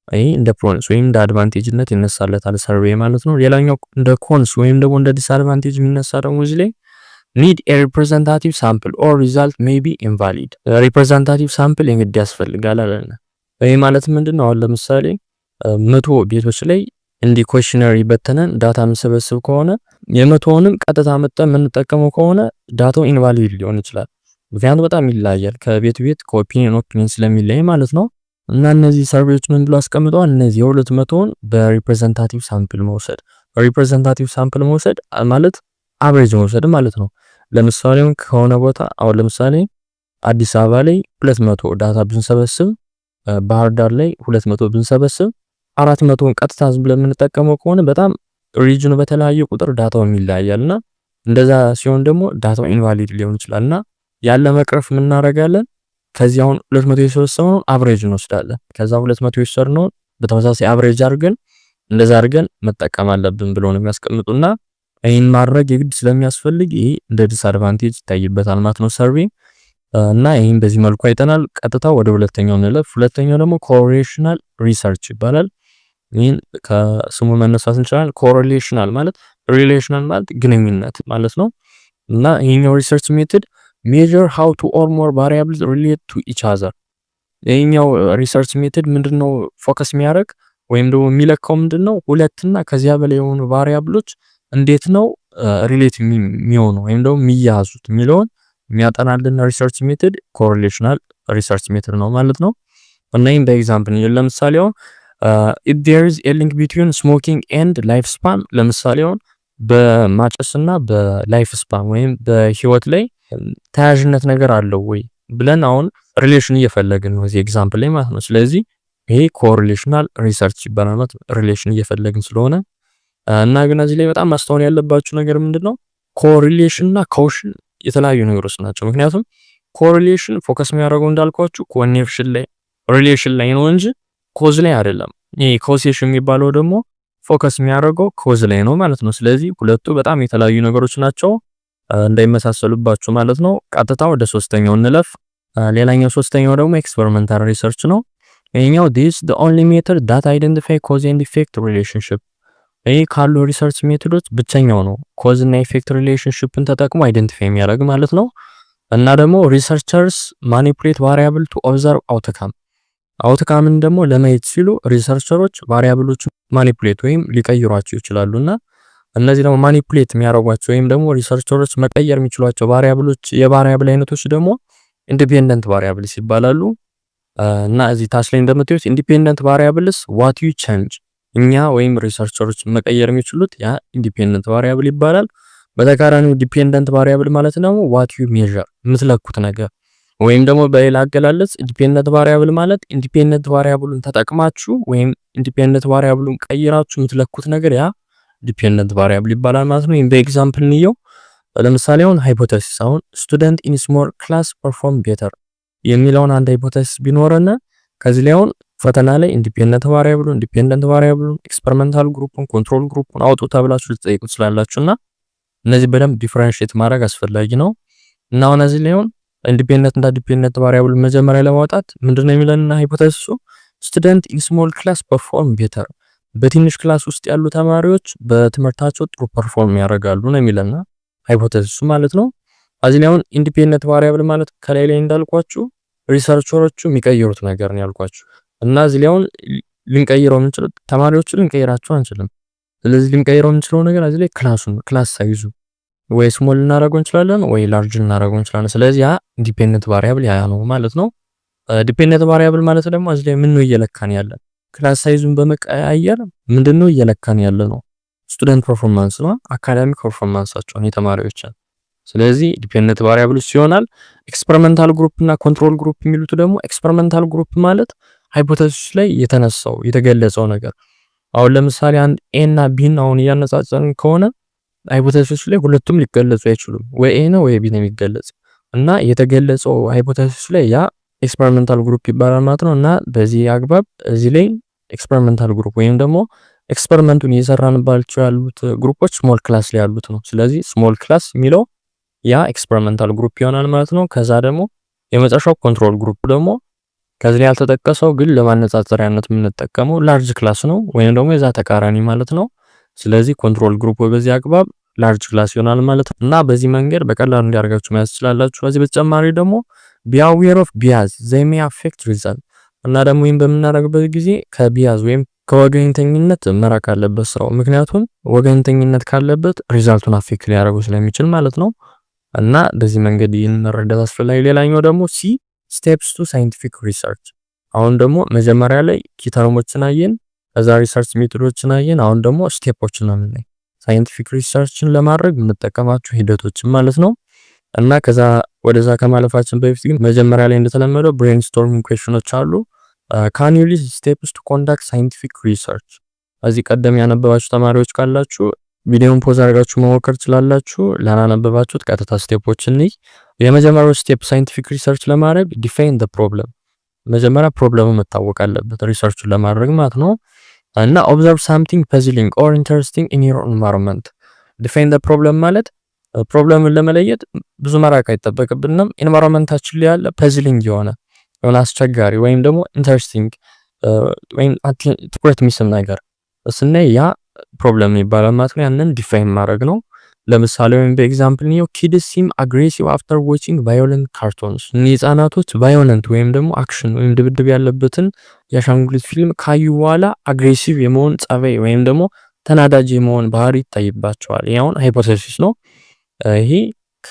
A: ይሄ እንደ ፕሮንስ ወይም እንደ አድቫንቴጅነት ይነሳለታል ሰርቬይ ማለት ነው። ሌላኛው እንደ ኮንስ ወይም ደግሞ እንደ ዲስአድቫንቴጅ የሚነሳ ደግሞ እዚህ ላይ need a representative sample or result may be invalid representative sample እንግዲህ ያስፈልጋል አለና ይሄ ማለት ምንድነው? አሁን ለምሳሌ 100 ቤቶች ላይ እንዲህ ኮሽነሪ በተነን ዳታ የምንሰበስብ ከሆነ የ100ንም ቀጥታ መጠን የምንጠቀመው ከሆነ ዳታው ኢንቫሊድ ሊሆን ይችላል። ምክንያቱም በጣም ይለያያል ከቤት ከኦፒኒየን ስለሚለይ ማለት ነው። እና እነዚህ ሰርቬዮች ምን ብለው አስቀምጠዋል? እነዚህ የ200ን በሪፕሬዘንታቲቭ ሳምፕል መውሰድ ሪፕሬዘንታቲቭ ሳምፕል መውሰድ ማለት አቨሬጅ መውሰድ ማለት ነው። ለምሳሌ ከሆነ ቦታ አሁን ለምሳሌ አዲስ አበባ ላይ 200 ዳታ ብንሰበስብ ባህር ዳር ላይ 200 ብንሰበስብ 400ን ቀጥታ ዝም ብለን የምንጠቀመው ከሆነ በጣም ሪጅኑ በተለያየ ቁጥር ዳታው ይለያያልና እንደዛ ሲሆን ደግሞ ዳታው ኢንቫሊድ ሊሆን ይችላልና ያለ መቅረፍ ምን እናደርጋለን? ከዚህ አሁን 200 የሰበሰብነው አቨሬጅ እንወስዳለን። ከዛ 200 የሰበሰብነው በተመሳሳይ አቨሬጅ አድርገን እንደዛ አድርገን መጠቀም አለብን ብሎ ነው የሚያስቀምጡና ይሄን ማድረግ የግድ ስለሚያስፈልግ ይሄ እንደ ዲስአድቫንቴጅ ይታይበታል ማለት ነው ሰርቬይ እና ይሄን በዚህ መልኩ አይተናል። ቀጥታ ወደ ሁለተኛው እንለፍ። ሁለተኛው ደግሞ ኮሬሌሽናል ሪሰርች ይባላል። ይሄን ከስሙ መነሳት እንችላለን። ኮሬሌሽናል ማለት ሪሌሽናል ማለት ግንኙነት ማለት ነው እና ይሄኛው ሪሰርች ሜተድ measure how two or more variables relate to each other ይሄኛው ሪሰርች ሜተድ ምንድነው ፎከስ የሚያደርግ ወይም ደግሞ የሚለካው ምንድነው ሁለትና ከዚያ በላይ የሆኑ ቫሪያብሎች እንዴት ነው ሪሌት የሚሆኑ ወይም ደግሞ የሚያዙት የሚለውን የሚያጠናልን ሪሰርች ሜተድ ኮሬሌሽናል ሪሰርች ሜተድ ነው ማለት ነው። እና ይሄን በኤግዛምፕል ለምሳሌ if there is a link between smoking and lifespan ለምሳሌ በማጨስና በላይፍ ስፓን ወይም በህይወት ላይ ተያያዥነት ነገር አለው ወይ ብለን አሁን ሪሌሽን እየፈለግን ነው እዚህ ኤግዛምፕል ላይ ማለት ነው። ስለዚህ ይሄ ኮሬሌሽናል ሪሰርች ይባላል ማለት ሪሌሽን እየፈለግን ስለሆነ እና ግን እዚህ ላይ በጣም ማስተዋል ያለባችሁ ነገር ምንድነው ኮሬሌሽን እና ካውሽን የተለያዩ ነገሮች ናቸው። ምክንያቱም ኮሬሌሽን ፎከስ የሚያደርገው እንዳልኳችሁ ኮኔክሽን ላይ ሪሌሽን ላይ ነው እንጂ ኮዝ ላይ አይደለም። ይሄ ኮሴሽን የሚባለው ደግሞ ፎከስ የሚያደርገው ኮዝ ላይ ነው ማለት ነው። ስለዚህ ሁለቱ በጣም የተለያዩ ነገሮች ናቸው እንዳይመሳሰሉባችሁ ማለት ነው። ቀጥታ ወደ ሶስተኛው እንለፍ። ሌላኛው ሶስተኛው ደግሞ ኤክስፐሪመንታል ሪሰርች ነው። ይሄኛው this the only method that identify cause and effect relationship ይሄ ካሉ ሪሰርች ሜቶዶች ብቸኛው ነው ኮዝ እና ኢፌክት ሪሌሽንሺፕን ተጠቅሞ አይደንቲፋይ የሚያደርግ ማለት ነው። እና ደግሞ ሪሰርቸርስ ማኒፑሌት ቫሪያብል ቱ ኦብዘርቭ አውትካምን ደግሞ ለማየት ሲሉ ሪሰርቸሮች ቫሪያብሎች ማኒፑሌት ወይም ሊቀይሯቸው ይችላሉና እነዚህ ደግሞ ማኒፑሌት የሚያደርጓቸው ወይም ደግሞ ሪሰርቸሮች መቀየር የሚችሏቸው ቫሪያብሎች የቫሪያብል አይነቶች ደግሞ ኢንዲፔንደንት ቫሪያብልስ ይባላሉ። እና እዚህ ታች ላይ እንደምታዩት ኢንዲፔንደንት ቫሪያብልስ ዋት ዩ ቼንጅ እኛ ወይም ሪሰርቸሮች መቀየር የሚችሉት ያ ኢንዲፔንደንት ቫሪያብል ይባላል። በተቃራኒው ዲፔንደንት ቫሪያብል ማለት ነው ዋት ዩ ሜዠር የምትለኩት ነገር ወይም ደግሞ በሌላ አገላለጽ ኢንዲፔንደንት ቫሪያብል ማለት ኢንዲፔንደንት ቫሪያብሉን ተጠቅማችሁ ወይም ኢንዲፔንደንት ቫሪያብሉን ቀይራችሁ የምትለኩት ነገር ያ ዲፔንደንት ቫሪያብል ይባላል ማለት ነው። በኤግዛምፕል እንየው። ለምሳሌ አሁን ሃይፖቴሲስ አሁን ስቱደንት ኢን ስሞል ክላስ ፐርፎርም ቤተር የሚለውን አንድ ሃይፖቴሲስ ቢኖርና ከዚህ ላይ አሁን ፈተና ላይ ኢንዲፔንደንት ቫሪያብሉን ኤክስፐሪመንታል ግሩፑን ኮንትሮል ግሩፑን አውጡ ተብላችሁ ልትጠይቁ ትችላላችሁና እነዚህ በደንብ ዲፈረንሺየት ማድረግ አስፈላጊ ነው። እና አሁን እዚህ ላይ አሁን ኢንዲፔንደንት እና ዲፔንደንት ቫሪያብል መጀመሪያ ለማውጣት ምንድነው የሚለንና ሃይፖቴሲሱ ስቱደንት ኢን ስሞል ክላስ ፐርፎርም ቤተር በትንሽ ክላስ ውስጥ ያሉ ተማሪዎች በትምህርታቸው ጥሩ ፐርፎርም ያደርጋሉ ነው የሚለና ሃይፖቴሲሱ ማለት ነው። እዚህ ላይ አሁን ኢንዲፔንደንት ቫሪያብል ማለት ከላይ እንዳልኳችሁ ሪሰርቸሮቹ የሚቀይሩት ነገር ነው ያልኳችሁ እና እዚህ ላይ አሁን ልንቀይረው የምንችለው ተማሪዎችን ልንቀይራቸው አንችልም። ስለዚህ ልንቀይረው የምንችለው ነገር እዚህ ላይ ክላስ ሳይዙ ወይ ስሞል ልናደርገው እንችላለን ወይ ላርጅ ልናደርገው እንችላለን። ስለዚህ ያ ዲፔንደንት ቫሪያብል ያ ነው ማለት ነው። ዲፔንደንት ቫሪያብል ማለት ደግሞ እዚህ ላይ ምን ነው እየለካን ያለን? ክላስ ሳይዙን በመቀያየር ምንድነው እየለካን ያለ ነው? ስቱደንት ፐርፎርማንስ ነው፣ አካዳሚክ ፐርፎርማንሳቸውን የተማሪዎችን። ስለዚህ ዲፔንደንት ቫሪያብልስ ይሆናል። ኤክስፐሪመንታል ግሩፕ እና ኮንትሮል ግሩፕ የሚሉት ደግሞ ኤክስፐሪመንታል ግሩፕ ማለት ሃይፖቴሲስ ላይ የተነሳው የተገለጸው ነገር። አሁን ለምሳሌ አንድ ኤ እና ቢን አሁን እያነጻጸርን ከሆነ ሃይፖቴሲስ ላይ ሁለቱም ሊገለጹ አይችሉም። ወይ ኤ ነው ወይ ቢ ነው የሚገለጽ እና የተገለጸው ሃይፖቴሲስ ላይ ያ ኤክስፐሪመንታል ግሩፕ ይባላል ማለት ነው። እና በዚህ አግባብ እዚህ ላይ ኤክስፐሪመንታል ግሩፕ ወይም ደግሞ ኤክስፐሪመንቱን እየሰራንባቸው ያሉት ግሩፖች ስሞል ክላስ ላይ ያሉት ነው። ስለዚህ ስሞል ክላስ የሚለው ያ ኤክስፐሪመንታል ግሩፕ ይሆናል ማለት ነው። ከዛ ደግሞ የመጨረሻው ኮንትሮል ግሩፕ ደግሞ ከዚህ ላይ ያልተጠቀሰው ግን ለማነጻጸሪያነት የምንጠቀመው ላርጅ ክላስ ነው ወይም ደግሞ የዛ ተቃራኒ ማለት ነው። ስለዚህ ኮንትሮል ግሩፕ በዚህ አግባብ ላርጅ ክላስ ይሆናል ማለት ነው። እና በዚህ መንገድ በቀላሉ እንዲያርጋችሁ መያዝ ትችላላችሁ። ከዚህ በተጨማሪ ደግሞ be aware of bias they may affect result እና ደግሞ ይሄን በምናደርግበት ጊዜ ከቢያዝ ወይም ከወገንተኝነት መራቅ አለበት ስራው። ምክንያቱም ወገንተኝነት ካለበት ሪዛልቱን አፌክት ሊያደርገው ስለሚችል ማለት ነው። እና በዚህ መንገድ ይህን መረዳት አስፈላጊ። ሌላኛው ደግሞ ሲ ስቴፕስ ቱ ሳይንቲፊክ ሪሰርች። አሁን ደግሞ መጀመሪያ ላይ ኪተርሞችን አየን፣ ከዛ ሪሰርች ሜቶዶችን አየን። አሁን ደግሞ ስቴፖችን ነው የምናይ፣ ሳይንቲፊክ ሪሰርችን ለማድረግ የምንጠቀማቸው ሂደቶችን ማለት ነው። እና ከዛ ወደዛ ከማለፋችን በፊት ግን መጀመሪያ ላይ እንደተለመደው ብሬንስቶርሚንግ ኩዌስችኖች አሉ። ካን ዩ ሊስት ስቴፕስ ቱ ኮንዳክት ሳይንቲፊክ ሪሰርች። እዚህ ቀደም ያነበባችሁ ተማሪዎች ካላችሁ ቪዲዮውን ፖዝ አድርጋችሁ መሞከር ትችላላችሁ። ላናነበባችሁት ቀጥታ ስቴፖችን ነይ። የመጀመሪያው ስቴፕ ሳይንቲፊክ ሪሰርች ለማድረግ ዲፋይን ዘ ፕሮብለም። መጀመሪያ ፕሮብለሙ መታወቅ አለበት ሪሰርቹን ለማድረግ ማለት ነው። እና ኦብዘርቭ ሳምቲንግ ፐዝሊንግ ኦር ኢንተረስቲንግ ኢን ዮር ኤንቫይሮንመንት። ዲፋይን ዘ ፕሮብለም ማለት ፕሮብለምን ለመለየት ብዙ መራቅ አይጠበቅብንም። ኤንቫይሮንመንታችን ላይ ያለ ፐዝሊንግ የሆነ አስቸጋሪ ወይም ደግሞ ኢንተረስቲንግ ወይም ትኩረት የሚስብ ነገር ስናይ ያ ፕሮብለም ይባላል ማለት ነው። ያንን ዲፋይን ማድረግ ነው። ለምሳሌ ወይም በኤግዛምፕል ነው ኪድስ ሲም አግሬሲቭ አፍተር ዋቺንግ ቫዮለንት ካርቶንስ። ህጻናቶች ቫዮለንት ወይም ደግሞ አክሽን ወይም ድብድብ ያለበትን የአሻንጉሊት ፊልም ካዩ በኋላ አግሬሲቭ የመሆን ጸባይ ወይም ደግሞ ተናዳጅ የመሆን ባህሪ ይታይባቸዋል። ያውን ሃይፖቴሲስ ነው። ይሄ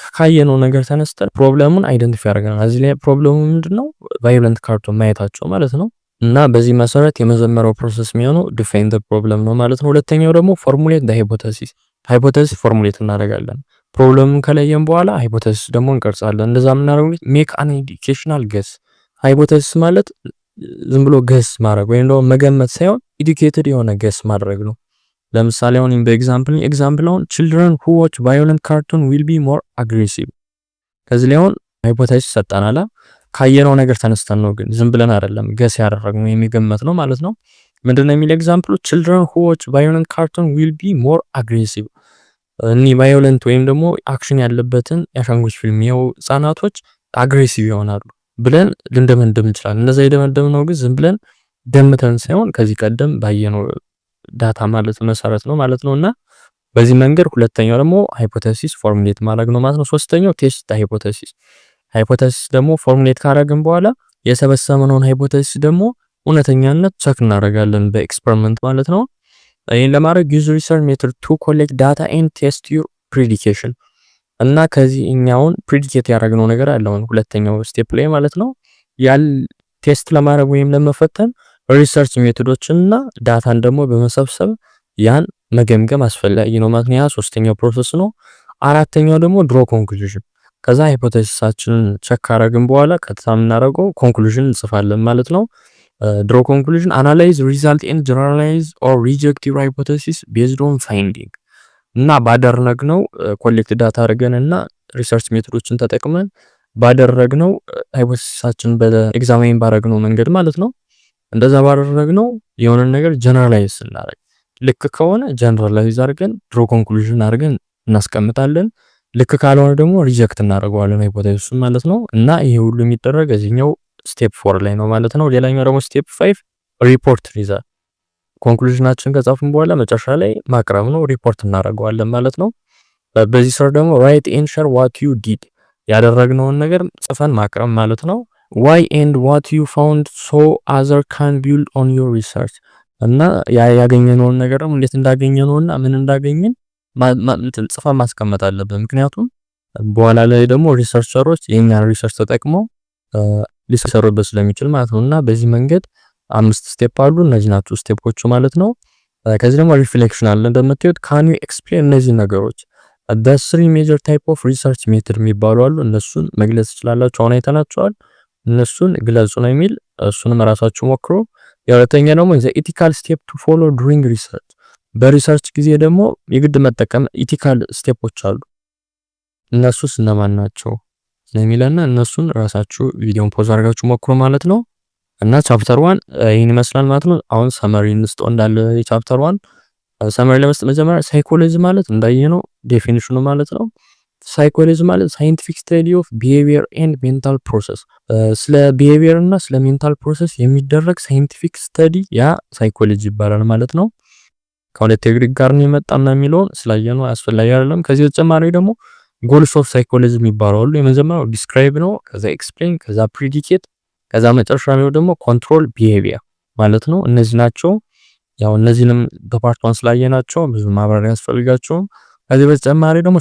A: ካየነው ነገር ተነስተን ፕሮብለሙን አይደንቲፋይ አድርገናል። እዚህ ላይ ፕሮብለሙ ምንድነው? ቫዮለንት ካርቶን ማየታቸው ማለት ነው። እና በዚህ መሰረት የመጀመሪያው ፕሮሰስ የሚሆነው ዲፋይን ዘ ፕሮብለም ነው ማለት ነው። ሁለተኛው ደግሞ ፎርሙሌት ዘ ሃይፖቴሲስ። ሃይፖቴሲስ ፎርሙሌት እናደርጋለን። ፕሮብለሙን ከለየን በኋላ ሃይፖቴሲስ ደግሞ እንቀርጻለን። እንደዛ የምናደርገው ሜክ አን ኢንዲኬሽናል ገስ። ሃይፖቴሲስ ማለት ዝም ብሎ ገስ ማድረግ ወይም ደግሞ መገመት ሳይሆን ኢዱኬትድ የሆነ ገስ ማድረግ ነው። ለምሳሌ አሁን በኤግዛምፕል አሁን children who watch violent cartoon will be more aggressive። ከዚህ ላይ አሁን ሃይፖቴሲስ ሰጣናላ ካየነው ነገር ተነስተን ነው፣ ግን ዝም ብለን አይደለም ገስ ያደረግነው የሚገመት ነው ማለት ነው። ምንድነው የሚል ኤግዛምፕሉ children who watch violent cartoon will be more aggressive። እኒ ቫዮለንት ወይም ደግሞ አክሽን ያለበትን የአሻንጉሊት ፊልም ያው ህጻናቶች አግሬሲቭ ይሆናሉ ብለን ልንደመድም እንችላለን። እነዛ የደመደምነው ግን ዝም ብለን ደምተን ሳይሆን ከዚህ ቀደም ባየነው ዳታ ማለት መሰረት ነው ማለት ነውና በዚህ መንገድ ሁለተኛው ደግሞ ሃይፖቴሲስ ፎርሙሌት ማድረግ ነው ማለት ነው። ሶስተኛው ቴስት ሃይፖቴሲስ። ሃይፖቴሲስ ደግሞ ፎርሙሌት ካደረግን በኋላ የሰበሰብነውን ሃይፖቴሲስ ደግሞ እውነተኛነት ቸክ እናደርጋለን በኤክስፐሪመንት ማለት ነው። ይሄን ለማድረግ ዩዝ ሪሰርች ሜተድ ቱ ኮሌክት ዳታ ኤንድ ቴስት ዩር ፕሪዲኬሽን። እና ከዚህ እኛውን ፕሪዲኬት ያደረግነው ነገር አለውን ሁለተኛው ስቴፕ ላይ ማለት ነው። ያል ቴስት ለማድረግ ወይም ለመፈተን ሪሰርች ሜቶዶችንና ዳታን ደግሞ በመሰብሰብ ያን መገምገም አስፈላጊ ነው ማለት ነው። ያ ሶስተኛው ፕሮሰስ ነው። አራተኛው ደግሞ ድሮ ኮንክሉዥን። ከዛ ሃይፖቴሲሳችንን ቸክ አረግን በኋላ ቀጥታ የምናደርገው ኮንክሉዥን እንጽፋለን ማለት ነው። ድሮ ኮንክሉዥን አናላይዝ ሪዛልት ኤንድ ጀነራላይዝ ኦር ሪጀክት ዩር ሃይፖቴሲስ ቤዝድ ኦን ፋይንዲንግ። እና ባደረግነው ኮሌክት ዳታ አድርገንና ሪሰርች ሜቶዶችን ተጠቅመን ባደረግነው ሃይፖቴሲሳችን በኤግዛሚን ባደረግነው መንገድ ማለት ነው። እንደዛ ባደረግነው የሆነ ነገር ጀነራላይዝ እናደርግ፣ ልክ ከሆነ ጀነራላይዝ አድርገን ድሮ ኮንክሉዥን አድርገን እናስቀምጣለን። ልክ ካልሆነ ደግሞ ሪጀክት እናደርገዋለን ሃይፖቴሲሱን ማለት ነው። እና ይሄ ሁሉ የሚደረግ እዚህኛው ስቴፕ 4 ላይ ነው ማለት ነው። ሌላኛው ደግሞ ስቴፕ 5 ሪፖርት ሪዛልት። ኮንክሉዥናችን ከጻፍን በኋላ መጨረሻ ላይ ማቅረብ ነው፣ ሪፖርት እናደርገዋለን ማለት ነው። በዚህ ስር ደግሞ ራይት ኤንድ ሼር ዋት ዩ ዲድ፣ ያደረግነውን ነገር ጽፈን ማቅረብ ማለት ነው። why and what you found so other can build on your research እና ያገኘነውን ነገር እንዴት እንዳገኘነውና ምን እንዳገኘን ጽፋ ማስቀመጥ አለብን። ምክንያቱም በኋላ ላይ ደግሞ ሪሰርቸሮች የኛን ሪሰርች ተጠቅመው ሊሰሩበት ስለሚችል ማለት ነውና በዚህ መንገድ 5 ስቴፕ አሉ። እነዚህ ናቸው ስቴፖቹ ማለት ነው። ከዚህ ደግሞ ሪፍሌክሽን አለ እንደምታዩት can you explain እነዚህ ነገሮች the three major type of research method የሚባሉ አሉ። እነሱን መግለጽ ይችላልላችሁ። አሁን አይተናቸዋል። እነሱን ግለጹ ነው የሚል እሱንም ራሳችሁ ሞክሩ። የሁለተኛ ደግሞ the ethical step to follow during research በሪሰርች ጊዜ ደግሞ የግድ መጠቀም ኢቲካል ስቴፖች አሉ። እነሱስ እነማን ናቸው ለሚለና እነሱን ራሳችሁ ቪዲዮን ፖዝ አድርጋችሁ ሞክሩ ማለት ነው። እና ቻፕተር 1 ይሄን ይመስላል ማለት ነው። አሁን ሰመሪ እንስጥ እንዳለ የቻፕተር 1 ሰመሪ ለመስጠት መጀመሪያ ሳይኮሎጂ ማለት እንዳየነው ዴፊኒሽኑ ማለት ነው። ሳይኮሎጂ ማለት ሳይንቲፊክ ስተዲ ኦፍ ቢሄቪየር ኤንድ ሜንታል ፕሮሰስ ስለ ቢሄቪየር እና ስለ ሜንታል ፕሮሰስ የሚደረግ ሳይንቲፊክ ስተዲ ያ ሳይኮሎጂ ይባላል ማለት ነው። ከሁለት ግሪክ ጋር ነው የመጣና የሚለውን ስላየነው አስፈላጊ አይደለም። ከዚህ በተጨማሪ ደግሞ ጎልስ ኦፍ ሳይኮሎጂ የሚባለው አሉ። የመጀመሪያው ዲስክራይብ ነው፣ ከዛ ኤክስፕሌን፣ ከዛ ፕሪዲኬት፣ ከዛ መጨረሻ ላይ ደግሞ ኮንትሮል ቢሄቪየር ማለት ነው። እነዚህ ናቸው። ያው እነዚህንም በፓርት 1 ስላየናቸው ብዙ ማብራሪያ ያስፈልጋቸውም። ከዚህ በተጨማሪ ደግሞ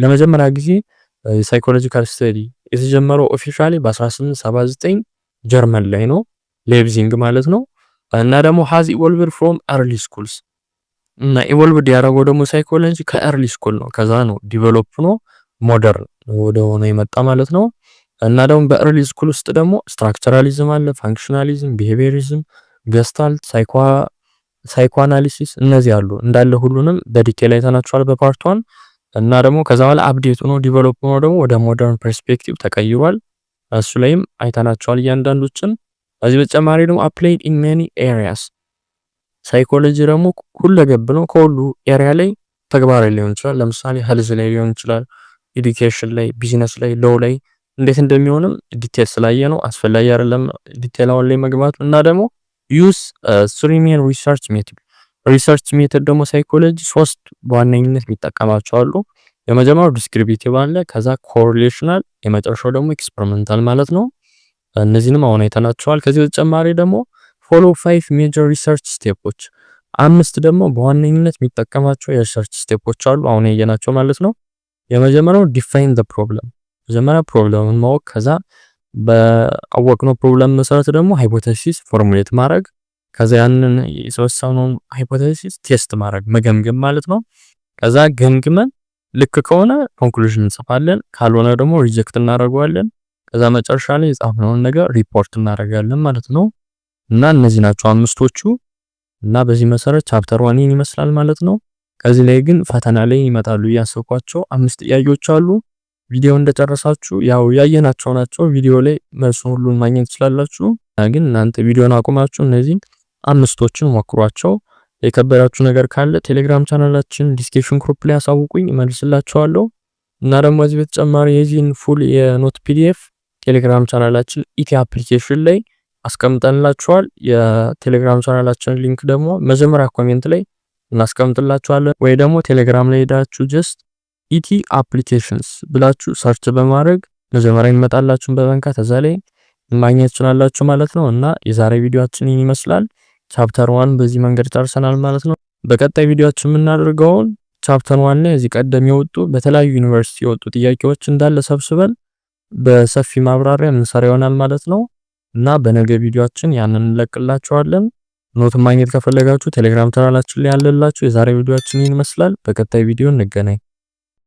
A: ለመጀመሪያ ጊዜ ሳይኮሎጂካል ስተዲ የተጀመረው ኦፊሻሊ በ1879 ጀርመን ላይ ነው፣ ሌፕዚንግ ማለት ነው። እና ደግሞ ሃዝ ኢቮልቭድ ፍሮም ኤርሊ ስኩልስ እና ኢቮልቭድ ያደረገው ደግሞ ሳይኮሎጂ ከኤርሊ ስኩል ነው። ከዛ ነው ዲቨሎፕ ነው ሞደርን ወደ ሆነ የመጣ ማለት ነው። እና ደግሞ በኤርሊ ስኩል ውስጥ ደግሞ ስትራክቸራሊዝም አለ፣ ፋንክሽናሊዝም፣ ቢሄቪየሪዝም፣ ገስታልት፣ ሳይኮአናሊሲስ እነዚህ አሉ። እንዳለ ሁሉንም በዲቴል አይተናቸዋል በፓርት 1 እና ደግሞ ከዛ በኋላ አፕዴት ሆኖ ዲቨሎፕ ሆኖ ደግሞ ወደ ሞደርን ፐርስፔክቲቭ ተቀይሯል። እሱ ላይም አይተናቸዋል እያንዳንዶችን። ከዚህ በተጨማሪ ደግሞ አፕላይድ ኢን ሜኒ ኤሪያስ ሳይኮሎጂ ደግሞ ሁለገብ ነው። ከሁሉ ኤሪያ ላይ ተግባራዊ ሊሆን ይችላል። ለምሳሌ ሄልዝ ላይ ሊሆን ይችላል፣ ኤዱኬሽን ላይ፣ ቢዝነስ ላይ፣ ሎው ላይ እንዴት እንደሚሆንም ዲቴል ስላየ ነው አስፈላጊ አይደለም ዲቴል አሁን ላይ መግባቱ። እና ደግሞ ዩስ three main research method ሪሰርች ሜተድ ደግሞ ሳይኮሎጂ 3 በዋነኝነት የሚጠቀማቸው አሉ። የመጀመሪያው ዲስክሪፕቲቭ አለ፣ ከዛ ኮሪሌሽናል፣ የመጨረሻው ደግሞ ኤክስፐሪመንታል ማለት ነው። እነዚህንም አሁን አይተናቸዋል። ከዚህ በተጨማሪ ደግሞ ፎሎ 5 ሜጀር ሪሰርች ስቴፖች 5 ደግሞ በዋነኝነት የሚጠቀማቸው የሪሰርች ስቴፖች አሉ አሁን ያየናቸው ማለት ነው። የመጀመሪያው ዲፋይን ዘ ፕሮብለም መጀመሪያ ፕሮብለምን ማወቅ፣ ከዛ በአወቅነው ፕሮብለም መሰረት ደግሞ ሃይፖቴሲስ ፎርሙሌት ማድረግ፣ ከዛ ያንን የሰበሰብነውን ሃይፖቴሲስ ቴስት ማድረግ መገምገም ማለት ነው። ከዛ ገምግመን ልክ ከሆነ ኮንክሉዥን እንጽፋለን፣ ካልሆነ ደግሞ ሪጀክት እናደርገዋለን። ከዛ መጨረሻ ላይ የጻፍነውን ነገር ሪፖርት እናደርጋለን ማለት ነው። እና እነዚህ ናቸው አምስቶቹ። እና በዚህ መሰረት ቻፕተር 1 ይመስላል ማለት ነው። ከዚህ ላይ ግን ፈተና ላይ ይመጣሉ ያሰብኳቸው 5 ጥያቄዎች አሉ። ቪዲዮ እንደጨረሳችሁ ያው ያየናቸው ናቸው። ቪዲዮ ላይ መልሱን ሁሉን ማግኘት ትችላላችሁ። ግን እናንተ ቪዲዮን አቁማችሁ እነዚህን አምስቶችን ሞክሯቸው። የከበዳችሁ ነገር ካለ ቴሌግራም ቻናላችን ዲስክሪፕሽን ግሩፕ ላይ አሳውቁኝ፣ መልስላችኋለሁ። እና ደግሞ እዚህ በተጨማሪ የዚህን ፉል የኖት ፒዲኤፍ ቴሌግራም ቻናላችን ኢቲ አፕሊኬሽን ላይ አስቀምጠንላችኋል። የቴሌግራም ቻናላችን ሊንክ ደግሞ መጀመሪያ ኮሜንት ላይ እናስቀምጥላችኋለን፣ ወይ ደግሞ ቴሌግራም ላይ ሄዳችሁ ጀስት ኢቲ አፕሊኬሽንስ ብላችሁ ሰርች በማድረግ መጀመሪያ ይመጣላችሁን በመንካት እዛ ላይ ማግኘት ትችላላችሁ ማለት ነው። እና የዛሬ ቪዲዮአችን ይህን ይመስላል። ቻፕተር 1 በዚህ መንገድ ጨርሰናል ማለት ነው። በቀጣይ ቪዲዮአችን የምናደርገውን ቻፕተር 1 ላይ እዚህ ቀደም የወጡ በተለያዩ ዩኒቨርሲቲ የወጡ ጥያቄዎች እንዳለ ሰብስበን በሰፊ ማብራሪያ እንሰራ ይሆናል ማለት ነው። እና በነገ ቪዲዮአችን ያንን እንለቅላችኋለን። ኖት ማግኘት ከፈለጋችሁ ቴሌግራም ቻናላችን ላይ ያለላችሁ። የዛሬ ቪዲዮአችን ይህን ይመስላል። በቀጣይ ቪዲዮ እንገናኝ።